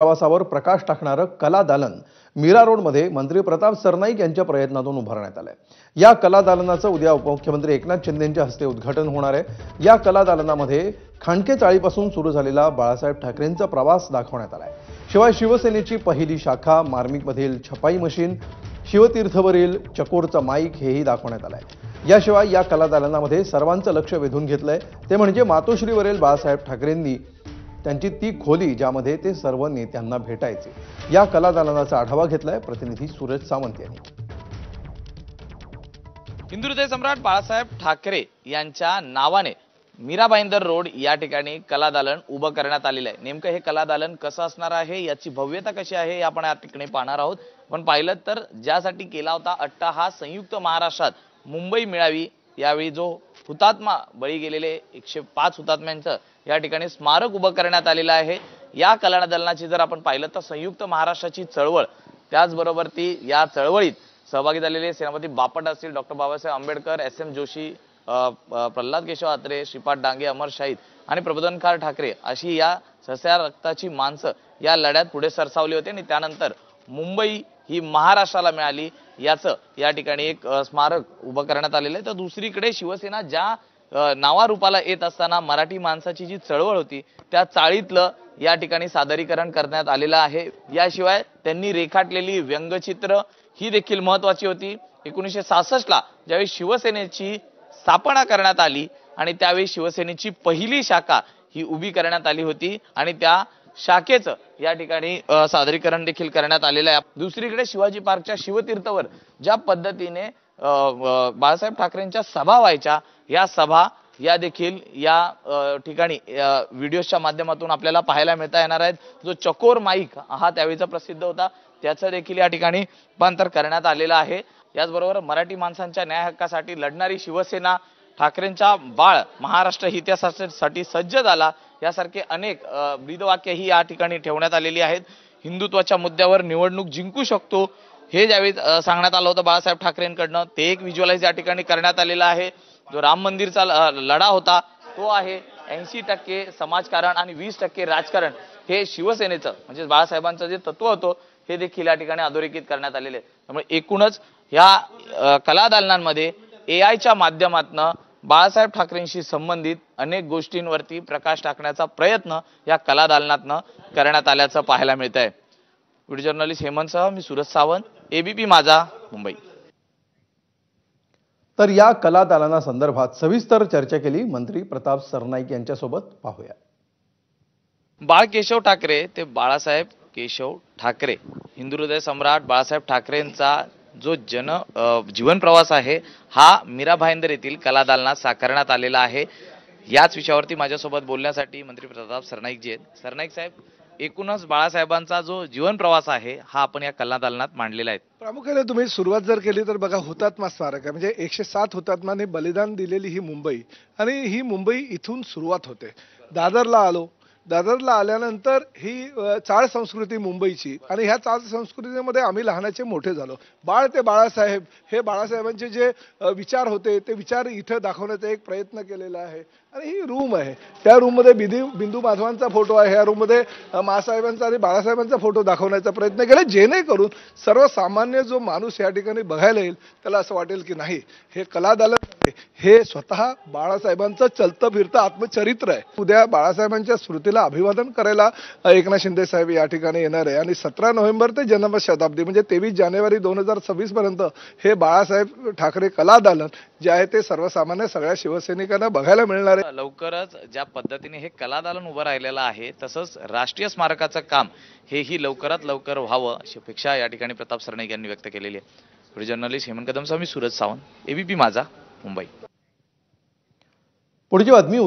प्रवासावर प्रकाश टाकणारं कला दालन मीरा रोडमध्ये मंत्री प्रताप सरनाईक यांच्या प्रयत्नातून उभारण्यात आलंय। या कला दालनाचं उद्या उपमुख्यमंत्री एकनाथ शिंदेंच्या हस्ते उद्घाटन होणार आहे। या कला दालनामध्ये खांडके चाळीपासून सुरू झालेला बाळासाहेब ठाकरेंचा प्रवास दाखवण्यात आलाय। शिवाय शिवसेनेची पहिली शाखा, मार्मिकमधील छपाई मशीन, शिवतीर्थवरील चकोरचा माईक हेही दाखवण्यात आलंय। याशिवाय या कला दालनामध्ये सर्वांचं लक्ष वेधून घेतलंय ते म्हणजे मातोश्रीवरील बाळासाहेब ठाकरेंनी त्यांची ती खोली ज्यामध्ये ते सर्व नेत्यांना भेटायचे। या कला दालनाचा आढावा घेतलाय प्रतिनिधी सूरज सावंत यांनी। हिंदुहृदय सम्राट बाळासाहेब ठाकरे यांच्या नावाने मीरा भाईंदर रोड या ठिकाणी कला दालन उभं करण्यात आलेलं आहे। नेमकं हे कला दालन कसं असणार आहे, याची भव्यता कशी आहे हे आपण या ठिकाणी पाहणार आहोत। पण पाहिलं तर ज्यासाठी केला होता अट्टाहास संयुक्त महाराष्ट्रात मुंबई मिळावी, यावेळी जो हुतात्मा बळी गेलेले 105 हुतात्म्यांचं या ठिकाणी स्मारक उभं करण्यात आलेलं आहे। या कला दालनाची जर आपण पाहिलं तर संयुक्त महाराष्ट्राची चळवळ, त्याचबरोबर ती या चळवळीत सहभागी झालेले सेनापती बापट असतील, डॉक्टर बाबासाहेब आंबेडकर, SM जोशी, प्रल्हाद केशव आत्रे, श्रीपाद डांगे, अमर शाहीद आणि प्रबोधनकार ठाकरे अशी या सस्या रक्ताची माणसं या लढ्यात पुढे सरसावली होती आणि त्यानंतर मुंबई ही महाराष्ट्राला मिळाली याचं या ठिकाणी एक स्मारक उभं करण्यात आलेलं आहे। तर दुसरीकडे शिवसेना ज्या नावारूपाला येत असताना मराठी माणसाची जी चळवळ होती त्या चाळीतलं या ठिकाणी सादरीकरण करण्यात आलेलं आहे। याशिवाय त्यांनी रेखाटलेली व्यंगचित्र ही देखील महत्त्वाची होती। 1966 ला ज्यावेळी शिवसेनेची स्थापना करण्यात आली आणि त्यावेळी शिवसेनेची पहिली शाखा ही उभी करण्यात आली होती आणि त्या शाखेचं या ठिकाणी सादरीकरण देखील करण्यात आलेलं आहे। दुसरीकडे शिवाजी पार्कच्या शिवतीर्थवर ज्या पद्धतीने बाळासाहेब ठाकरेंच्या सभा व्हायच्या, या सभा या देखील या ठिकाणी व्हिडिओच्या माध्यमातून आपल्याला पाहायला मिळता येणार आहेत। जो चकोर माईक हा त्यावेळीचा प्रसिद्ध होता, त्याचं देखील या ठिकाणी रूपांतर करण्यात आलेलं आहे। याचबरोबर मराठी माणसांच्या न्याय हक्कासाठी लढणारी शिवसेना, ठाकरेंचा बाळ महाराष्ट्र इतिहासासाठी सज्ज झाला, यासारखे अनेक ब्रीदवाक्यही या ठिकाणी ठेवण्यात आलेली आहेत। हिंदुत्वाच्या मुद्द्यावर निवडणूक जिंकू शकतो हे ज्यावेळी सांगण्यात आलं होतं बाळासाहेब ठाकरेंकडनं, ते एक व्हिज्युअलाइज या ठिकाणी करण्यात आलेलं आहे। जो राम मंदिरचा लढा होता तो आहे 80% समाजकारण आणि 20% राजकारण हे शिवसेनेचं म्हणजे बाळासाहेबांचं जे तत्व होतं हे देखील या ठिकाणी अधोरेखित करण्यात आलेले आहे। त्यामुळे एकूणच या कला दालनांमध्ये AI च्या माध्यमातून बाळासाहेब ठाकरेंशी संबंधित अनेक गोष्टींवरती प्रकाश टाकण्याचा प्रयत्न या कला दालनातनं करण्यात आल्याचं पाहायला मिळतंय। व्हिडिओ जर्नलिस्ट हेमंतसह मी सूरज सावंत, ABP माझा, मुंबई। तर या कला दालनासंदर्भात सविस्तर चर्चा केली मंत्री प्रताप सरनाईक यांच्यासोबत, पाहूया। बाळ केशव ठाकरे ते बाळासाहेब केशव ठाकरे, हिंदुहृदय सम्राट बाळासाहेब ठाकरेंचा जो जीवन प्रवास आहे हा मीरा भाईंदर येथील कला दालनात साकारण्यात आलेला आहे। याच विषयावरती माझ्यासोबत बोलण्यासाठी मंत्री प्रताप सरनाईक जी आहेत। सरनाईक साहेब, एकूणच बाळासाहेबांचा जो जीवन प्रवास आहे हा आपण या कला दालनात मांडलेला आहे। प्रामुख्याने तुम्ही सुरुवात जर केली तर बघा, हुतात्मा स्मारक आहे म्हणजे 107 हुतात्म्यांनी बलिदान दिलेली ही मुंबई, आणि ही मुंबई इथून सुरुवात होते। दादरला आलो, दादरला आल्यानंतर ही चाळ संस्कृती मुंबईची, आणि ह्या चाळ संस्कृतीमध्ये आम्ही लहानाचे मोठे झालो। बाळ ते बाळासाहेब हे बाळासाहेबांचे जे विचार होते ते विचार इथं दाखवण्याचा एक प्रयत्न केलेला आहे। आणि ही रूम आहे, त्या रूममध्ये बिंदू माधवांचा फोटो आहे, ह्या रूममध्ये मासाहेबांचा आणि बाळासाहेबांचा फोटो दाखवण्याचा प्रयत्न केला, जेणेकरून सर्वसामान्य जो माणूस या ठिकाणी बघायला येईल त्याला असं वाटेल की नाही, हे कला दालन हे स्वतः बाळासाहेबांचं चलतं फिरतं आत्मचरित्र आहे। उद्या बाळासाहेबांच्या स्मृतीला अभिवादन करायला एकनाथ शिंदे साहेब या ठिकाणी येणार आहे, आणि 17 नोव्हेंबर ते जन्मशताब्दी म्हणजे 23 जानेवारी 2026 पर्यंत हे बाळासाहेब ठाकरे कला दालन जे आहे ते सर्वसामान्य सगळ्या शिवसैनिकांना बघायला मिळणार आहे। लवकरच ज्या पद्धतीने हे कला दालन उभं राहिलेलं आहे, तसंच राष्ट्रीय स्मारकाचं काम हेही लवकरात लवकर व्हावं अशी अपेक्षा या ठिकाणी प्रताप सरनाईक यांनी व्यक्त केलेली आहे। व्हिडिओ जर्नलिस्ट हेमंत कदमसह मी सूरज सावंत, ABP माझा, मुंबई। पुढची बातमी।